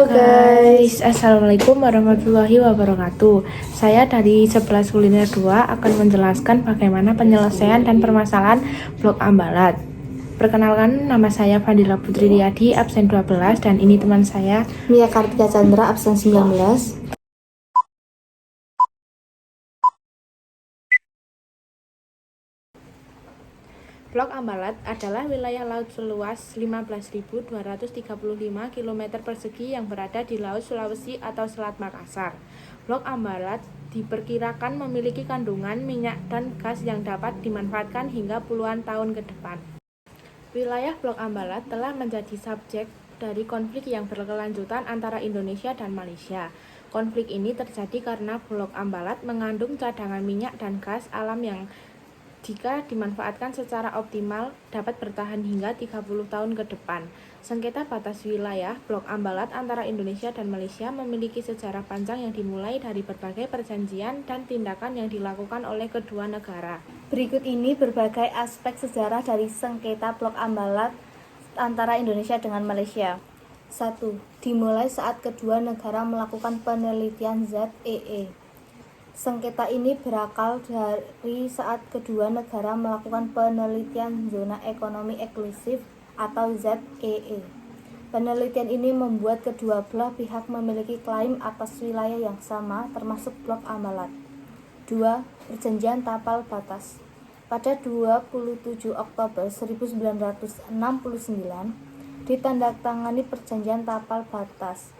Halo guys, Assalamualaikum warahmatullahi wabarakatuh. Saya dari 11 Kuliner 2 akan menjelaskan bagaimana penyelesaian dan permasalahan blok Ambalat. Perkenalkan, nama saya Fadila Putri Riyadi, absen 12, dan ini teman saya Mia Kartika Chandra, absen 19. Blok Ambalat adalah wilayah laut seluas 15.235 km persegi yang berada di Laut Sulawesi atau Selat Makassar. Blok Ambalat diperkirakan memiliki kandungan minyak dan gas yang dapat dimanfaatkan hingga puluhan tahun ke depan. Wilayah Blok Ambalat telah menjadi subjek dari konflik yang berkelanjutan antara Indonesia dan Malaysia. Konflik ini terjadi karena Blok Ambalat mengandung cadangan minyak dan gas alam yang jika dimanfaatkan secara optimal dapat bertahan hingga 30 tahun ke depan. Sengketa batas wilayah Blok Ambalat antara Indonesia dan Malaysia memiliki sejarah panjang yang dimulai dari berbagai perjanjian dan tindakan yang dilakukan oleh kedua negara. Berikut ini berbagai aspek sejarah dari sengketa Blok Ambalat antara Indonesia dengan Malaysia. 1. Dimulai saat kedua negara melakukan penelitian ZEE. Sengketa ini berakal dari saat kedua negara melakukan penelitian zona ekonomi eksklusif atau ZEE. Penelitian ini membuat kedua belah pihak memiliki klaim atas wilayah yang sama termasuk Blok Ambalat. 2. Perjanjian Tapal Batas. Pada 27 Oktober 1969 ditandatangani Perjanjian Tapal Batas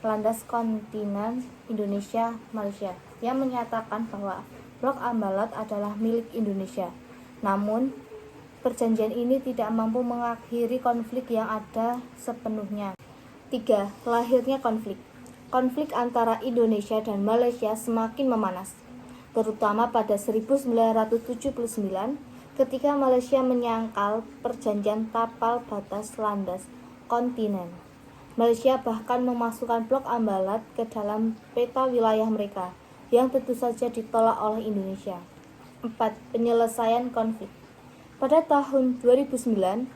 landas kontinen Indonesia Malaysia yang menyatakan bahwa Blok Ambalat adalah milik Indonesia. Namun, perjanjian ini tidak mampu mengakhiri konflik yang ada sepenuhnya. 3. Lahirnya konflik. Konflik antara Indonesia dan Malaysia semakin memanas, terutama pada 1979 ketika Malaysia menyangkal Perjanjian Tapal Batas landas kontinen. Malaysia bahkan memasukkan Blok Ambalat ke dalam peta wilayah mereka, yang tentu saja ditolak oleh Indonesia. 4. Penyelesaian konflik. Pada tahun 2009,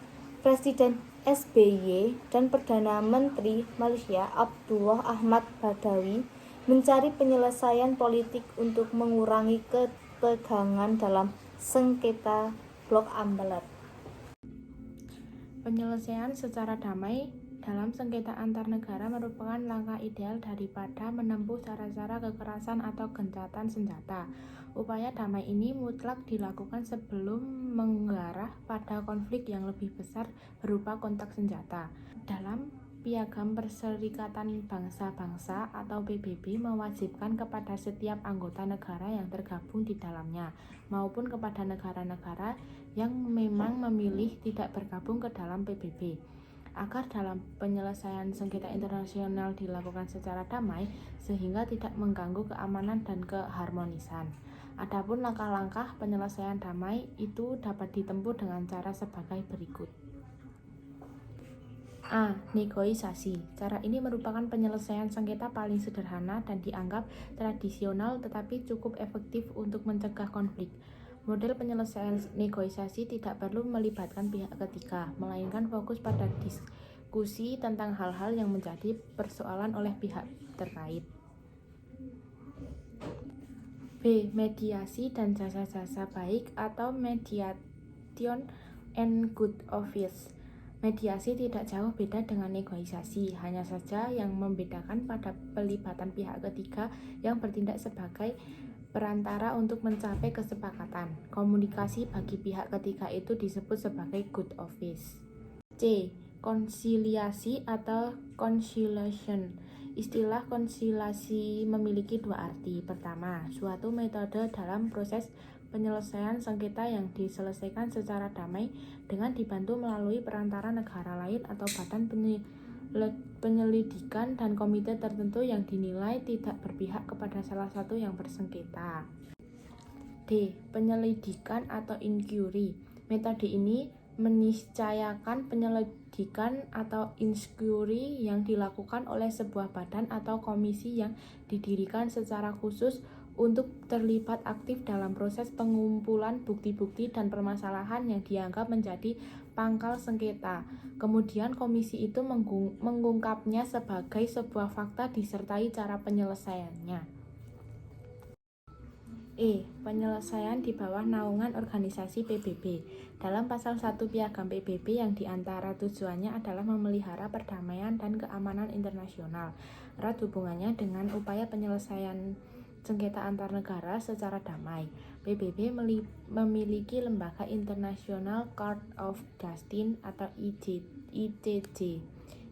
Presiden SBY dan Perdana Menteri Malaysia Abdullah Ahmad Badawi mencari penyelesaian politik untuk mengurangi ketegangan dalam sengketa Blok Ambalat. Penyelesaian secara damai dalam sengketa antar negara merupakan langkah ideal daripada menempuh cara-cara kekerasan atau gencatan senjata. Upaya damai ini mutlak dilakukan sebelum mengarah pada konflik yang lebih besar berupa kontak senjata. Dalam Piagam Perserikatan Bangsa-Bangsa atau PBB mewajibkan kepada setiap anggota negara yang tergabung di dalamnya maupun kepada negara-negara yang memang memilih tidak bergabung ke dalam PBB agar dalam penyelesaian sengketa internasional dilakukan secara damai sehingga tidak mengganggu keamanan dan keharmonisan. Adapun langkah-langkah penyelesaian damai itu dapat ditempuh dengan cara sebagai berikut. A. Negosiasi. Cara ini merupakan penyelesaian sengketa paling sederhana dan dianggap tradisional tetapi cukup efektif untuk mencegah konflik. Model penyelesaian negosiasi tidak perlu melibatkan pihak ketiga, melainkan fokus pada diskusi tentang hal-hal yang menjadi persoalan oleh pihak terkait. B. Mediasi dan jasa-jasa baik atau mediation and good office. Mediasi tidak jauh beda dengan negosiasi, hanya saja yang membedakan pada pelibatan pihak ketiga yang bertindak sebagai perantara untuk mencapai kesepakatan. Komunikasi bagi pihak ketiga itu disebut sebagai good office. C. Konsiliasi atau conciliation. Istilah konsiliasi memiliki dua arti. Pertama, suatu metode dalam proses penyelesaian sengketa yang diselesaikan secara damai dengan dibantu melalui perantara negara lain atau badan penyelidikan dan komite tertentu yang dinilai tidak berpihak kepada salah satu yang bersengketa. D. Penyelidikan atau inquiry. Metode ini meniscayakan penyelidikan atau inquiry yang dilakukan oleh sebuah badan atau komisi yang didirikan secara khusus untuk terlibat aktif dalam proses pengumpulan bukti-bukti dan permasalahan yang dianggap menjadi pangkal sengketa. Kemudian komisi itu mengungkapnya sebagai sebuah fakta disertai cara penyelesaiannya. Penyelesaian di bawah naungan organisasi PBB. Dalam pasal 1 Piagam PBB yang diantara tujuannya adalah memelihara perdamaian dan keamanan internasional. Erat hubungannya dengan upaya penyelesaian sengketa antar negara secara damai. PBB memiliki lembaga International Court of Justice atau ICJ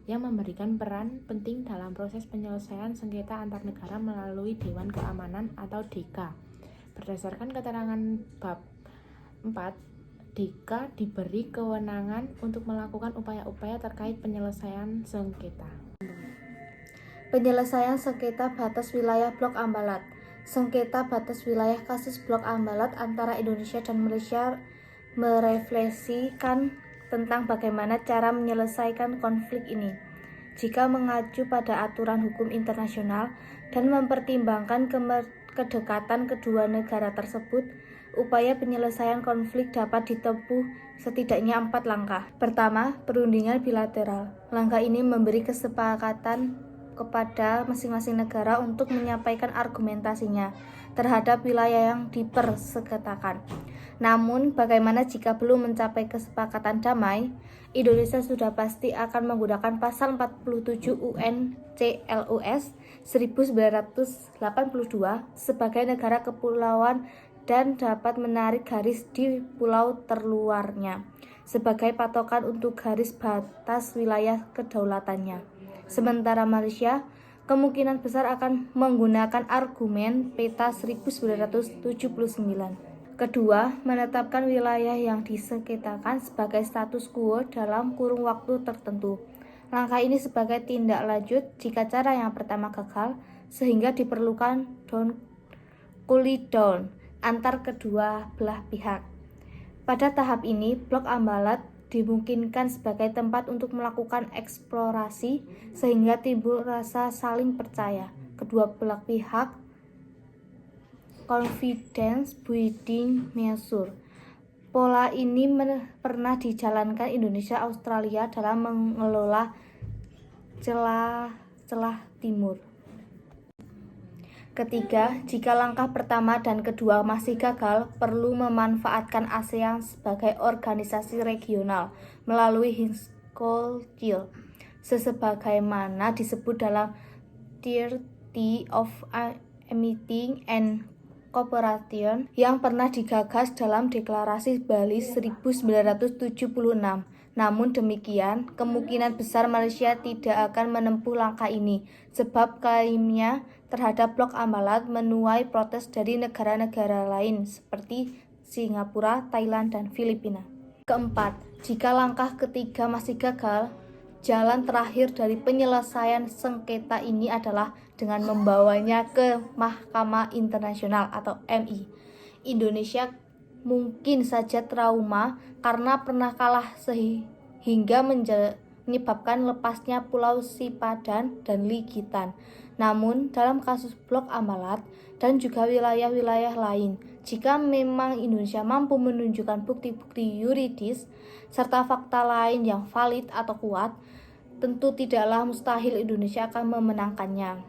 yang memberikan peran penting dalam proses penyelesaian sengketa antar negara melalui Dewan Keamanan atau DK. Berdasarkan keterangan bab 4, DK diberi kewenangan untuk melakukan upaya-upaya terkait penyelesaian sengketa. Penyelesaian sengketa batas wilayah Blok Ambalat. Sengketa batas wilayah kasus Blok Ambalat antara Indonesia dan Malaysia merefleksikan tentang bagaimana cara menyelesaikan konflik ini. Jika mengacu pada aturan hukum internasional dan mempertimbangkan kedekatan kedua negara tersebut, upaya penyelesaian konflik dapat ditempuh setidaknya 4 langkah. Pertama, perundingan bilateral. Langkah ini memberi kesepakatan kepada masing-masing negara untuk menyampaikan argumentasinya terhadap wilayah yang dipersengketakan. Namun, bagaimana jika belum mencapai kesepakatan damai? Indonesia sudah pasti akan menggunakan pasal 47 UNCLOS 1982 sebagai negara kepulauan dan dapat menarik garis di pulau terluarnya sebagai patokan untuk garis batas wilayah kedaulatannya. Sementara Malaysia kemungkinan besar akan menggunakan argumen peta 1979. Kedua, menetapkan wilayah yang disengketakan sebagai status quo dalam kurun waktu tertentu. Langkah ini sebagai tindak lanjut jika cara yang pertama gagal, sehingga diperlukan cool down antar kedua belah pihak. Pada tahap ini, Blok Ambalat dimungkinkan sebagai tempat untuk melakukan eksplorasi sehingga timbul rasa saling percaya. Kedua belah pihak confidence building measure. Pola ini pernah dijalankan Indonesia Australia dalam mengelola celah timur. Ketiga, jika langkah pertama dan kedua masih gagal, perlu memanfaatkan ASEAN sebagai organisasi regional melalui Hinscoll-Gill, sebagaimana disebut dalam Treaty of Amity and Cooperation yang pernah digagas dalam Deklarasi Bali 1976. Namun demikian, kemungkinan besar Malaysia tidak akan menempuh langkah ini, sebab klaimnya terhadap Blok Ambalat menuai protes dari negara-negara lain seperti Singapura, Thailand, dan Filipina. Keempat, jika langkah ketiga masih gagal, jalan terakhir dari penyelesaian sengketa ini adalah dengan membawanya ke Mahkamah Internasional atau MI. Indonesia mungkin saja trauma karena pernah kalah sehingga menyebabkan lepasnya Pulau Sipadan dan Ligitan. Namun dalam kasus Blok Ambalat dan juga wilayah-wilayah lain, jika memang Indonesia mampu menunjukkan bukti-bukti yuridis serta fakta lain yang valid atau kuat, tentu tidaklah mustahil Indonesia akan memenangkannya.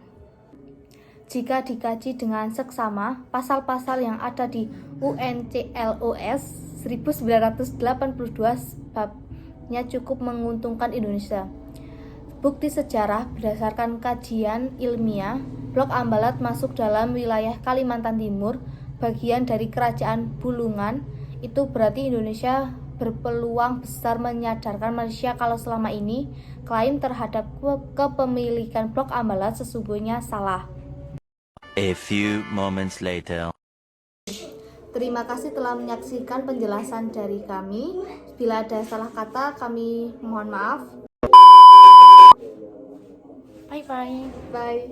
Jika dikaji dengan seksama, pasal-pasal yang ada di UNCLOS 1982 babnya cukup menguntungkan Indonesia. Bukti sejarah berdasarkan kajian ilmiah, Blok Ambalat masuk dalam wilayah Kalimantan Timur, bagian dari Kerajaan Bulungan. Itu berarti Indonesia berpeluang besar menyadarkan Malaysia kalau selama ini klaim terhadap kepemilikan Blok Ambalat sesungguhnya salah. A few moments later. Terima kasih telah menyaksikan penjelasan dari kami. Bila ada salah kata, kami mohon maaf. Bye-bye. Bye.